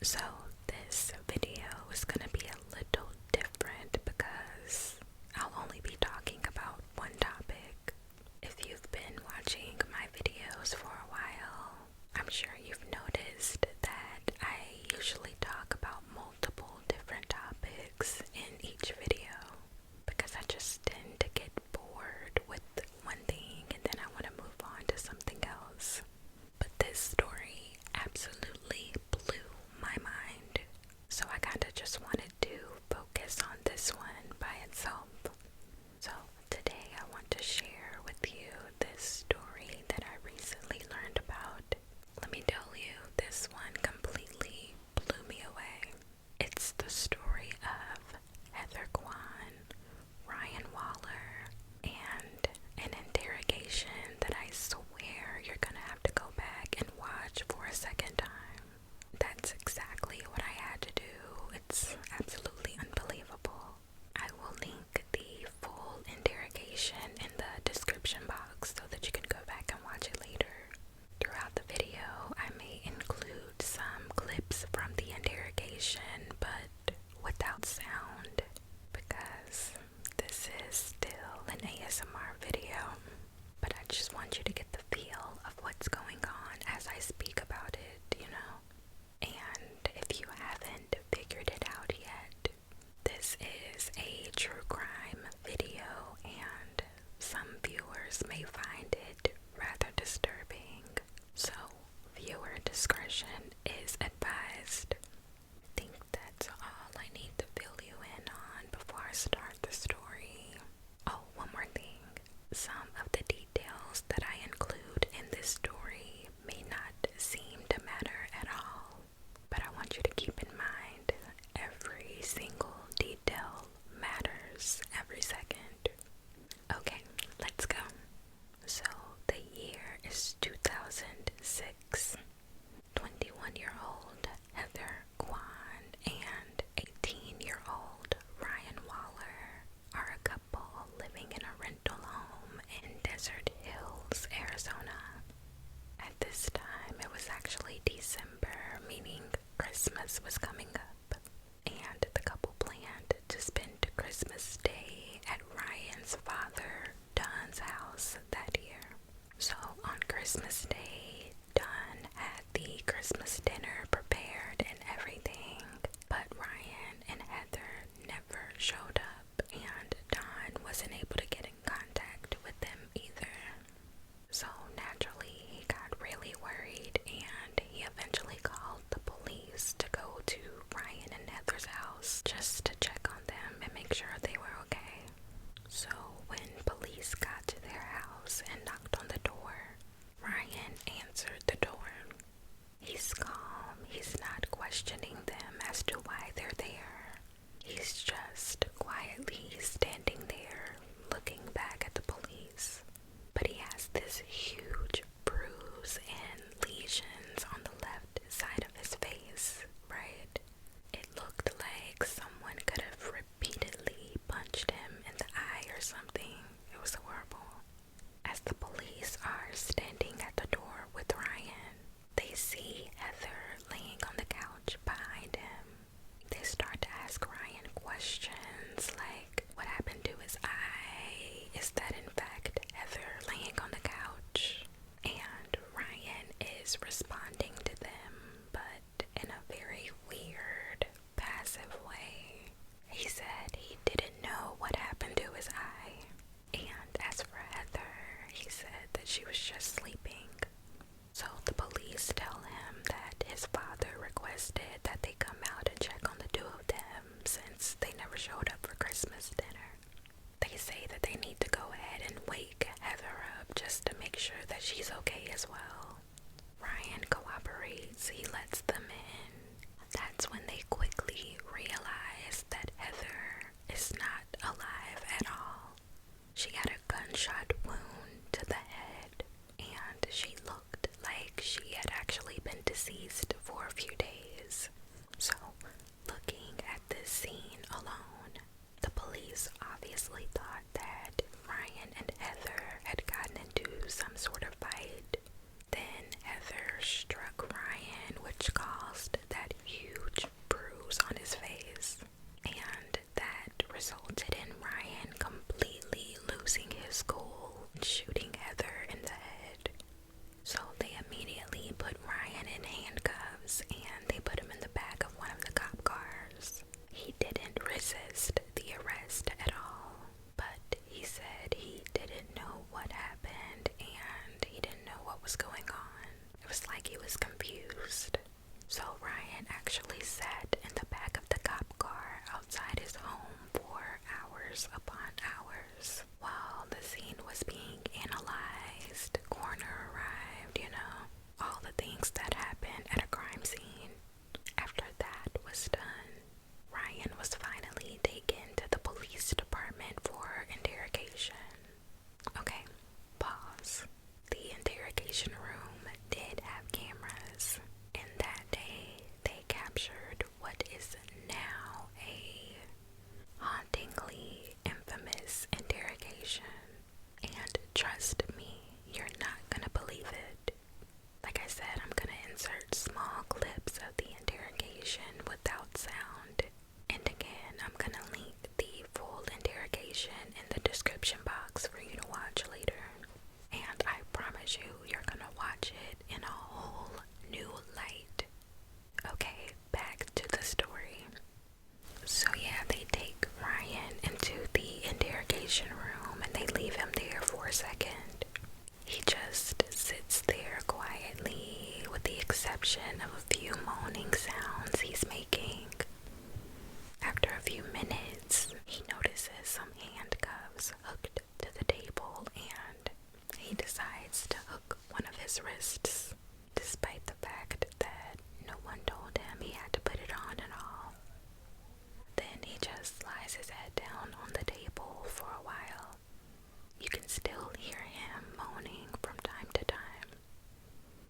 So this video is going to be a little different because I'll only be talking about one topic. If you've been watching my videos for a while, I'm sure you've noticed that I usually talk about multiple different topics in each video because I just tend to get bored with one thing and then I want to move on to something else. But this story absolutely blew my mind, so I kinda just wanted to focus on this one by itself. So today I want to share with you this story that I recently learned about. Let me tell you, this one completely blew me away. It's the story of Heather Quan, Ryan Waller, and an interrogation that I swear you're gonna have to go back and watch for a second time. That's exactly what I had to do. It's absolutely unbelievable. I will link the full interrogation in the description box so that you can go back and watch it later. Throughout the video, I may include some clips from the interrogation, but without sound, because this is still an ASMR video. But I just want you to get the feel of what's going on as I speak about it, you know? And if you haven't figured it out yet, this is a true crime video, and some viewers may find it rather disturbing. So, viewer discretion is advised. I think that's all I need to fill you in on before I start the story. Oh, one more thing. Some of the details that I include in this story may not seem to matter at all, but I want you to keep in mind every single detail matters every second. Okay, let's go. So the year is 2006. 21-year-old Heather Quan and 18-year-old Ryan Waller are a couple living in a rental home in Desert Hills, Arizona. At this time, it was actually December, meaning Christmas was coming up, and the couple planned to spend Christmas Day at Ryan's father, Don's house that year. So on Christmas Day, Don had the Christmas dinner prepared and everything, but Ryan and Heather never showed up, and Don wasn't able to get in contact with them either. So naturally, he got really worried, and he eventually called the police to go to Ryan and Heather's house just to check on them and make sure they were okay. So when police got to their house and knocked on the door, Ryan captured what is now a hauntingly infamous interrogation. And trust me, you're not gonna believe it. Like I said, I'm gonna insert small clips of the interrogation without sound. And again, I'm gonna link the full interrogation in the description box for you to watch later. And I promise you, you're gonna watch it in a whole new light. Okay, back to the story. So yeah, they take Ryan into the interrogation room and they leave him there for a second. He just sits there quietly, with the exception of a few moaning sounds he's making. After a few minutes, he notices some handcuffs hooked to the table and he decides to hook one of his wrists, despite the fact that no one told him he had to put it on at all. Then he just lies his head down on the table for a while. You can still hear him moaning from time to time.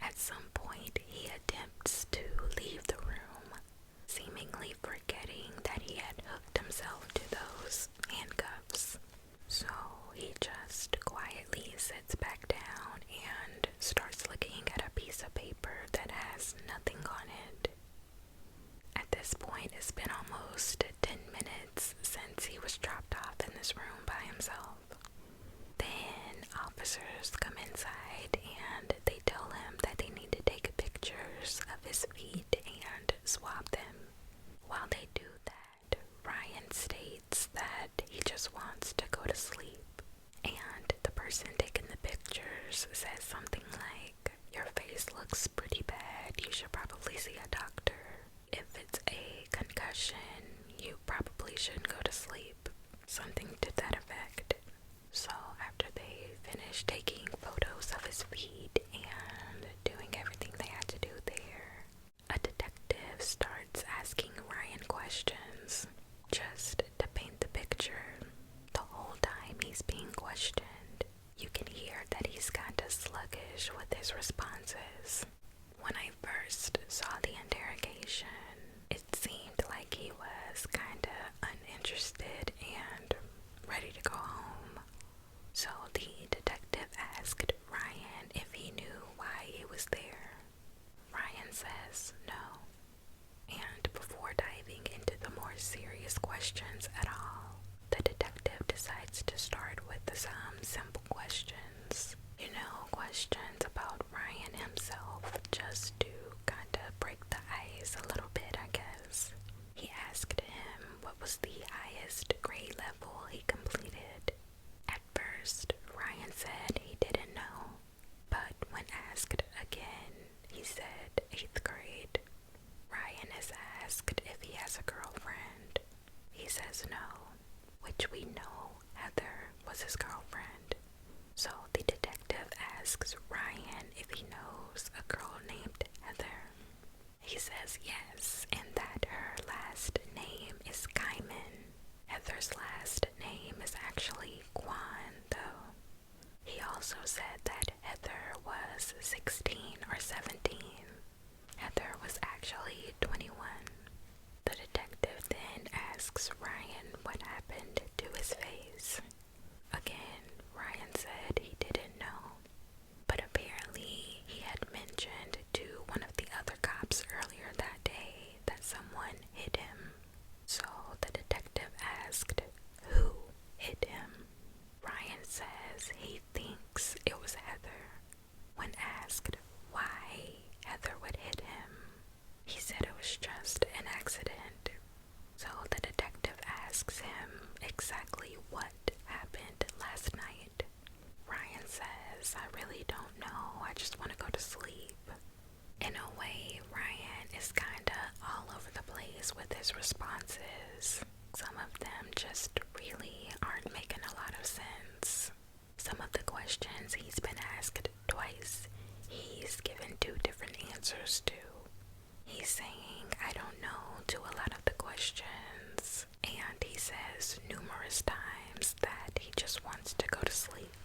At some point, he attempts to leave the room, seemingly forgetting that he had hooked himself to those handcuffs. So he just quietly sits back down and starts looking at a piece of paper that has nothing on it. At this point, it's been almost 10 minutes since he was dropped off in this room by himself. Then officers come inside and they tell him that they need to take pictures of his feet and swab them. While they do that, Ryan states that he just wants to go to sleep. And the person taking the pictures says something like, "Your face looks pretty bad. You should probably see a doctor. If it's a concussion, you probably shouldn't go to sleep." Something to that effect. So after they finish taking photos of his feet and doing everything they had to do there, a detective starts asking Ryan questions just to paint the picture. The whole time he's being questioned, you can hear that he's kinda sluggish with his responses. When I first saw the interrogation, it seemed like he was kinda uninterested and ready to go home. So the detective asked Ryan if he knew why he was there. Ryan says no. And before diving into the more serious questions at all, the detective decides to start with some simple questions. You know, questions about Ryan himself, just to kind of break the ice a little bit, I guess. He asked him what was the highest grade level he completed. At first, Ryan said he didn't know, but when asked again, he said 8th grade. Ryan is asked if he has a girlfriend. He says no, which we know Heather was his girlfriend. So the detective asks Ryan if he knows a girl named Heather. He says yes, and that her last name is Kaiman. Heather's last name is actually Quan, though. He also said that Heather was 16 or 17. Heather was actually 21. The detective then asks Ryan what happened to his face. Again, Ryan said he didn't know, but apparently he had mentioned to one of the other cops earlier that day that someone hit him. So the detective asked who hit him. Ryan says he thinks it was Heather. When asked why Heather would hit him, he said it was just an accident. So the detective asks him exactly what happened last night. Ryan says, "I really don't know. I just want to go to sleep." In a way, Ryan is kinda all over the place with his responses. Some of them just really aren't making a lot of sense. Some of the questions he's been asked twice, he's given 2 different answers to. He's saying, "I don't know," to a lot of the questions, and he says numerous times that he just wants to go to sleep.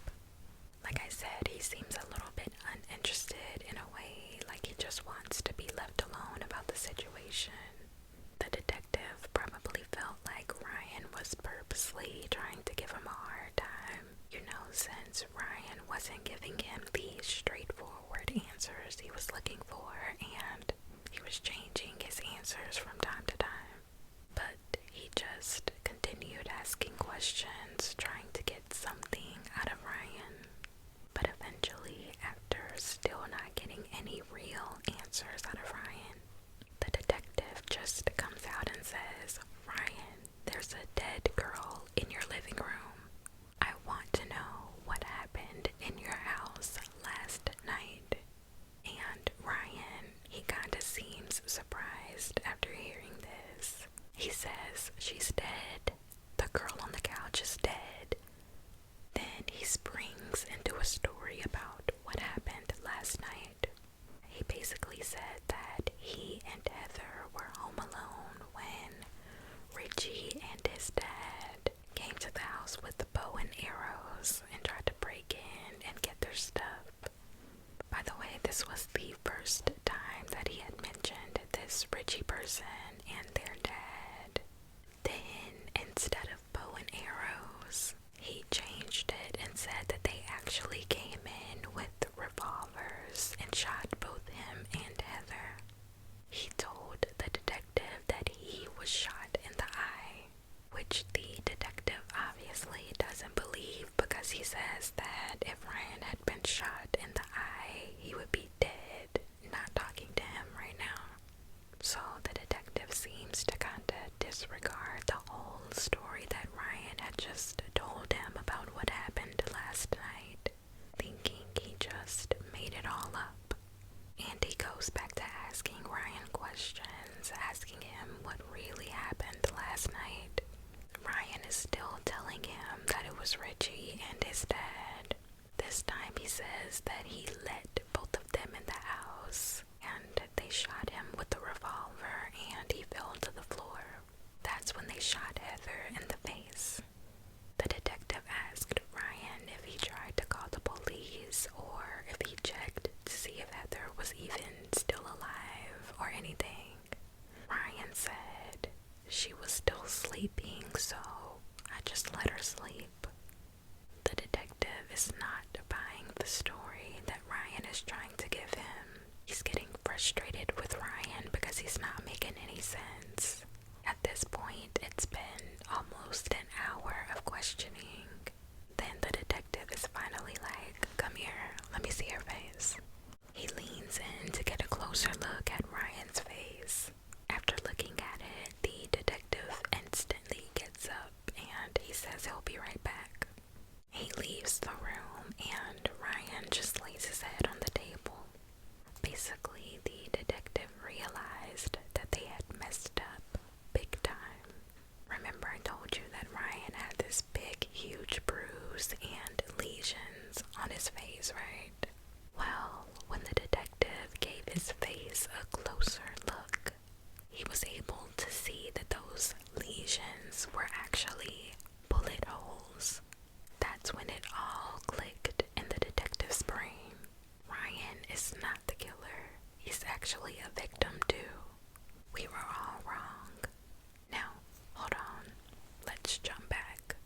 Like I said, he seems a little bit uninterested in a way, like he just wants to be left alone about the situation. obviously trying to give him a hard time. Since Ryan wasn't giving him the straightforward answers he was looking for, and he was changing his answers from time to time. But he just continued asking questions, trying to get something out of Ryan. But eventually, after still not getting any real answers out of Ryan, the detective just comes out and says, "Ryan, there's a dead girl in your living room. I want to know what happened in your house last night." And Ryan, he kinda seems surprised after hearing this. He says, "She's dead. The girl on the couch is dead." Then he springs into a story about what happened last night. He basically said that he and Heather were home alone when Richie and his dad came to the house with the bow and arrows and tried to break in and get their stuff. By the way, this was the first time that he had mentioned this Richie person and their dad. Then, instead of bow and arrows, he changed it and said that they actually came in with revolvers and shot both him and Heather. He told the detective that he was shot in the eye, which the detective obviously doesn't believe because he says that if Ryan had been shot in the eye, he would be dead, not talking to him right now. So the detective seems to kinda disregard the whole story that Ryan had just told him about what happened last night, thinking he just made it all up. And he goes back to asking Ryan questions, asking him what really happened last night. Ryan is still telling him that it was Richie and his dad. This time he says that he let both of them in the house and they shot him with a revolver and he fell to the floor. That's when they shot Heather in the face. The detective asked Ryan if he tried to call the police or if he checked to see if Heather was even still alive or anything. Ryan said she was still sleeping, so I just let her sleep. The detective is not buying the story that Ryan is trying to give him. He's getting frustrated with Ryan because he's not making any sense. At this point, it's been almost an hour of questioning. Then the detective is finally like, "Come here, let me see your face." He leans in to get a closer look at Ryan's face. After looking at it, the detective instantly gets up and he says he'll be right back. He leaves the room and Ryan just lays his head on the table. Basically, the detective realized that they had messed up big time. Remember I told you that Ryan had this big, huge bruise and lesions on his face, right? Well, when the detective gave his face a closer look, he was able to see that those lesions were actually bullet holes. That's when it all clicked in the detective's brain. Ryan is not the killer. He's actually a victim too. We were all wrong. Now, hold on. Let's jump back.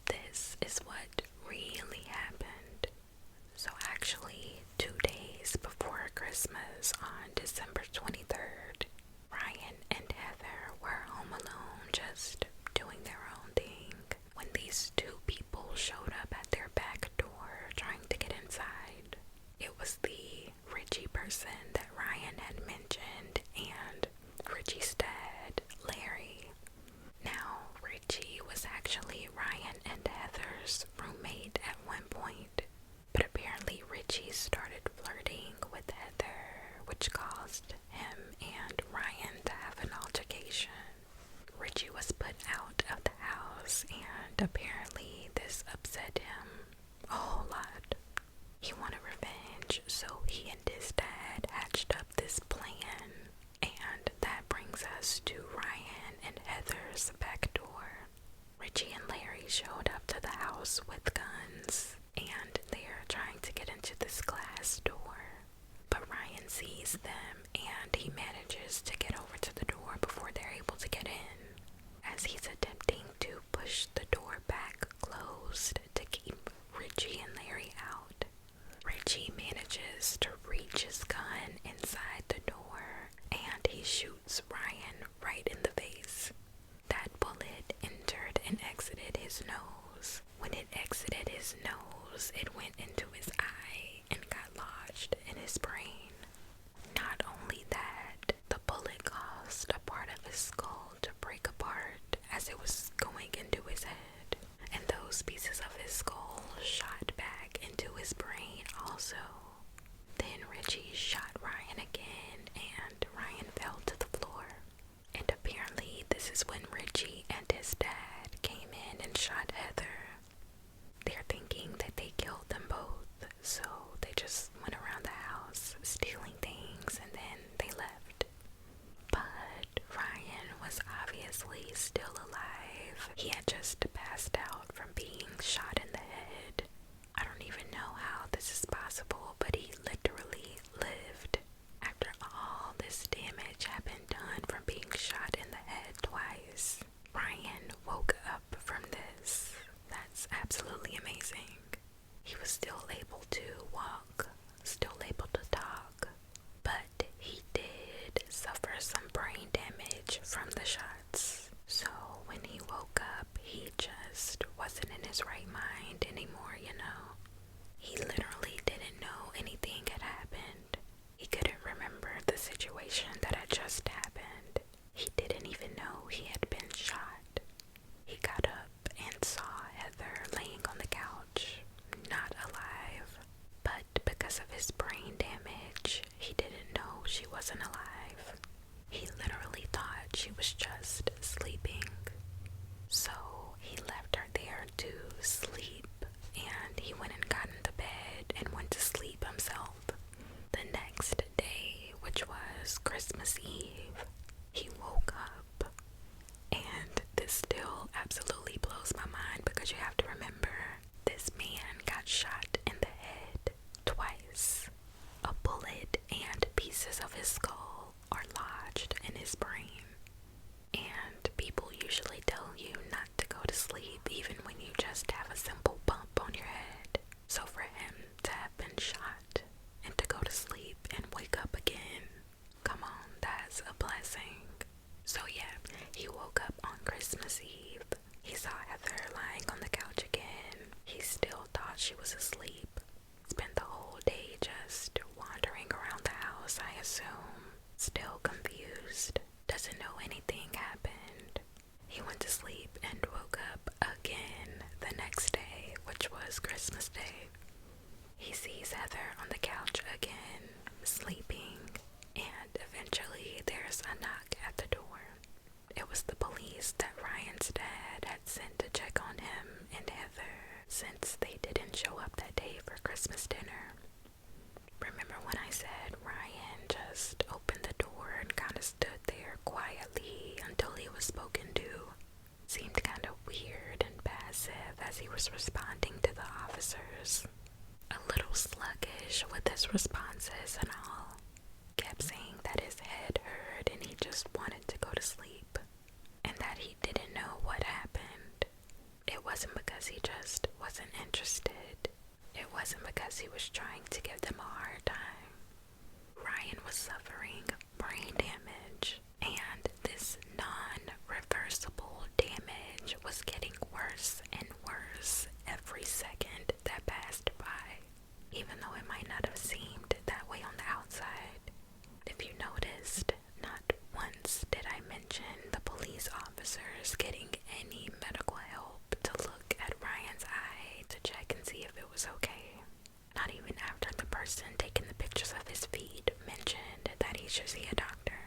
This is what really happened. So actually, 2 days before Christmas on December 23rd, Ryan and Heather were home alone just doing their own thing when these two people showed up at their back door trying to get inside. It was the Richie person that Ryan had mentioned and Richie's dad, Larry. Now, Richie was actually Ryan and Heather's roommate at one point, but apparently Richie started flirting with Heather, which caused him and Ryan to have an altercation. Richie was put out of the house and apparently this upset him a whole lot. He wanted revenge, so he and his dad hatched up this plan. And that brings us to Ryan and Heather's back door. Richie and Larry showed up to the house with guns, and they're trying to get into this glass door. But Ryan sees them, and he manages to get over to the door before they're able to get in. As he's attempting to push the door shoots Ryan right in the face. That bullet entered and exited his nose. When it exited his nose, it went into his eye and got lodged in his brain. Not only that, the bullet caused a part of his skull to break apart as it was going into his head, and those pieces of his skull shot back into his brain also. Then Richie shot Ryan again, and Ryan fell to the floor. And apparently this is when Richie and his dad came in and shot Heather. They're thinking that they killed them both, so they just went around the house stealing things and then they left. But Ryan was obviously still alive. He had just passed out from being shot in the head. I don't even know how this is possible, but he literally lived. After all this damage had been done from being shot in the head twice, Ryan woke up from this. That's absolutely amazing. He was still able to walk, still able to talk, but he did suffer some brain damage from the shots. So when he woke up, he just wasn't in his right mind anymore, you know. He literally didn't know anything had happened. He couldn't remember the situation that had just happened. He didn't even know he had been shot. He got up and saw Heather laying on the couch, not alive. But because of his brain damage, he didn't know she wasn't alive. He literally thought she was just sleeping. So he left her there to sleep, and he went and got into bed and went to sleep himself. The next day, which was Christmas Eve, he woke up, and this still absolutely blows my mind because you have to remember, this man got shot in the head twice. A bullet and pieces of his skull are lodged in his brain. And people usually tell you not to go to sleep even when you just have a simple bump on your head. So for him to have been shot and to go to sleep and wake up again, come on, that's a blessing. So yeah, he woke up on Christmas Eve. He saw Heather lying on the couch again. He still thought she was asleep. Spent the whole day just wandering around the house, I assume. Still confused. Doesn't know anything happened. He went to sleep and woke up again the next day, which was Christmas Day. He sees Heather on the couch again, sleeping, and eventually there's a knock at the door. It was the police that Ryan's dad had sent to check on him and Heather since they didn't show up that day for Christmas dinner. Remember when I said Ryan just opened the door and kind of stood there quietly until he was spoken to? Seemed kind of weird and passive as he was responding to the officers. A little sluggish with his responses and all. Kept saying that his head hurt and he just wanted to go to sleep, and that he didn't know what happened. It wasn't because he just wasn't interested. It wasn't because he was trying to give them a hard time. Ryan was suffering brain damage, and this non-reversible damage was getting worse and worse every second that passed by, even though it might not have seemed that way on the outside. If you noticed, not once did I mention the police officers getting any medical help to look at Ryan's eye to check and see if it was okay. Not even after the person taking the pictures of his feet mentioned that he should see a doctor.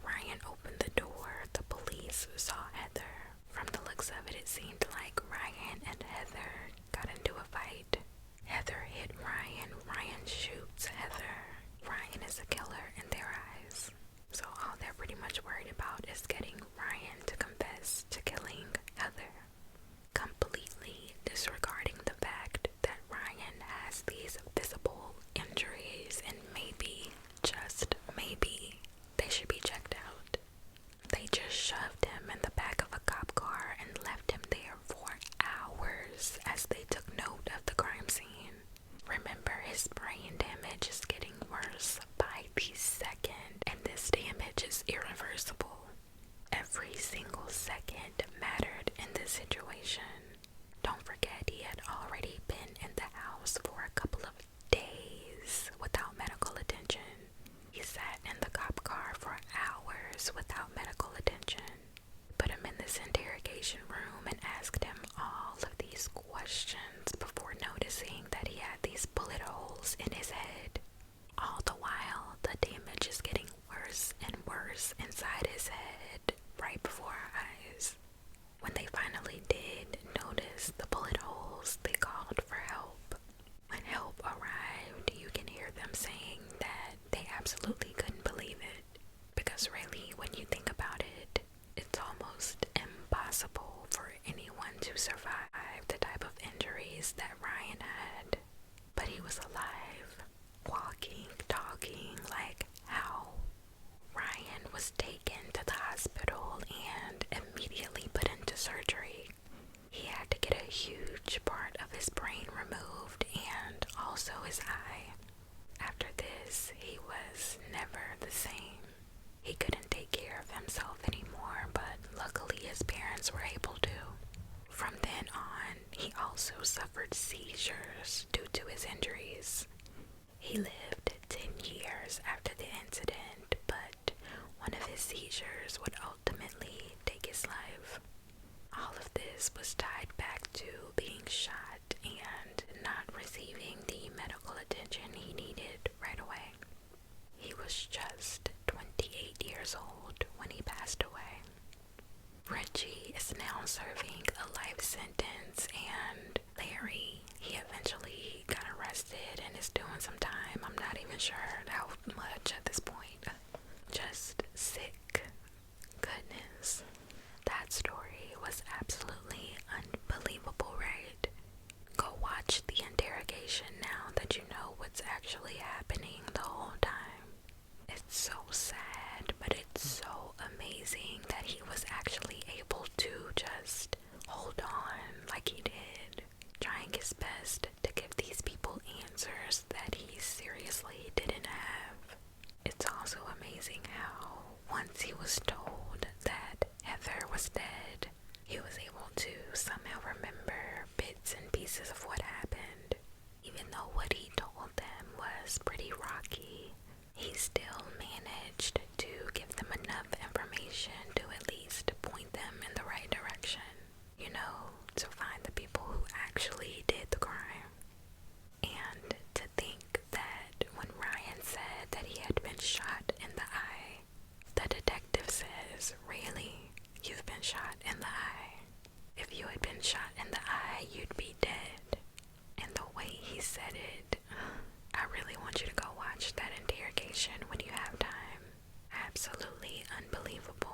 Ryan opened the door. The police saw Heather. From the looks of it, it seemed like Ryan and Heather got into a fight. Heather hit Ryan. Ryan shoots Heather. Ryan is a killer in their eyes. So all they're pretty much worried about is getting Ryan to confess to killing Heather, completely disregarding the fact that Ryan has these visible injuries and maybe, just maybe, they should be checked out. They just shoved him in the back of a cop car and left him there for hours as they took note of the crime scene. Remember, his brain damage is getting worse by the interrogation room and asked him all of these questions before noticing that he had these bullet holes in his head. All the while, the damage is getting worse and worse inside his head right before our eyes. When they finally did notice the bullet holes, they called for help. When help arrived, you can hear them saying that they absolutely couldn't believe it. Because really, when you think about it, it's almost impossible for anyone to survive the type of injuries that Ryan had. But he was alive, walking, talking. Like, how? Ryan was taken to the hospital and immediately put into surgery. He had to get a huge part of his brain removed and also his eye. After this, he was never the same. He couldn't take care of himself anymore, but luckily his parents were able to. From then on, he also suffered seizures due to his injuries. He lived 10 years after the incident, but one of his seizures would ultimately take his life. All of this was tied back to being shot and not receiving the medical attention he needed right away. He was just 28 years old when he passed away. Richie is now serving a life sentence, and Larry, he eventually got arrested and is doing some time. I'm not even sure how much at this point. Just sick. Goodness. That story was absolutely unbelievable, right? Go watch the interrogation now that you know what's actually happening the whole time. It's so sad, but it's so amazing that he was actually able to just hold on like he did, trying his best to give these people answers that he seriously didn't have. It's also amazing how once he was told that Heather was dead, he was able to somehow remember bits and pieces of what happened. Even though what he told them was pretty rocky, he still managed to give them enough information to at least point them in the right direction, you know, to find the people who actually did the crime. And to think that when Ryan said that he had been shot in the eye, the detective says, "Really? You've been shot in the eye? If you had been shot in the eye, you'd be dead." And the way he said it, I really want you to go watch that interrogation when you have time. Absolutely unbelievable.